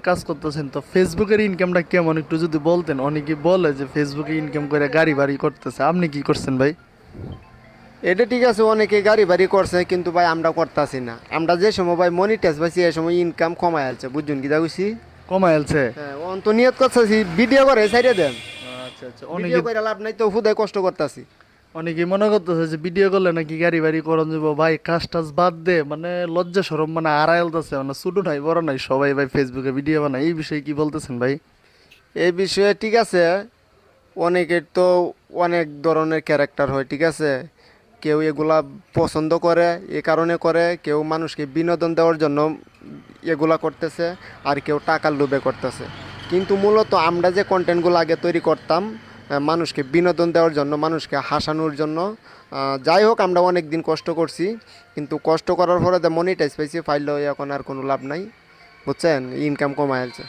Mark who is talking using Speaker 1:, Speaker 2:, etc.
Speaker 1: কাজ করতেছেন, তো ফেসবুকের ইনকামটা কেমন একটু যদি বলতেন। অনেকে বলে যে ফেসবুকে ইনকাম করে গাড়ি বাড়ি করতেছে, আপনি কি করছেন ভাই?
Speaker 2: এটা ঠিক আছে, অনেকে গাড়ি বাড়ি করছে, কিন্তু ভাই আমরা করতেছি না। আমরা যে সময় ভাই মনিটাইজ পাইছি এই সময় ইনকাম কমায় আছে, বুঝুন কি দেখছি।
Speaker 1: কমায় আলছে?
Speaker 2: হ্যাঁ, অন্ত নিয়ত করতেছি ভিডিও করে সাইডে দেন।
Speaker 1: আচ্ছা আচ্ছা।
Speaker 2: ভিডিও
Speaker 1: অনেকে
Speaker 2: করে লাভ নাই তো, হুদায় কষ্ট করতেছি।
Speaker 1: অনেকে মনে করতেছে যে ভিডিও করলে নাকি গাড়ি বাড়ি করন যাব। ভাই কাজ টাজ বাদ দে, মানে লজ্জা শরম মানে আড়াইলতেছে, মানে ছোট নাই বড় নাই সবাই ভাই ফেসবুকে ভিডিও বানায়। এই বিষয়ে কি বলতেছেন ভাই?
Speaker 2: এই বিষয়ে ঠিক আছে, অনেকের তো অনেক ধরনের ক্যারেক্টার হয়, ঠিক আছে। কেউ এগুলা পছন্দ করে, এ কারণে করে। কেউ মানুষকে বিনোদন দেওয়ার জন্য এগুলা করতেছে, আর কেউ টাকার লোভে করতেছে। কিন্তু মূলত আমরা যে কন্টেন্টগুলো আগে তৈরি করতাম, মানুষকে বিনোদন দেওয়ার জন্য, মানুষকে হাসানোর জন্য। যাই হোক, আমরা অনেক দিন কষ্ট করছি, কিন্তু কষ্ট করার পরে মনিটাইজ পাইছি, ফাইল এখন আর কোনো লাভ নাই, বুঝছেন, ইনকাম কমায় আছে।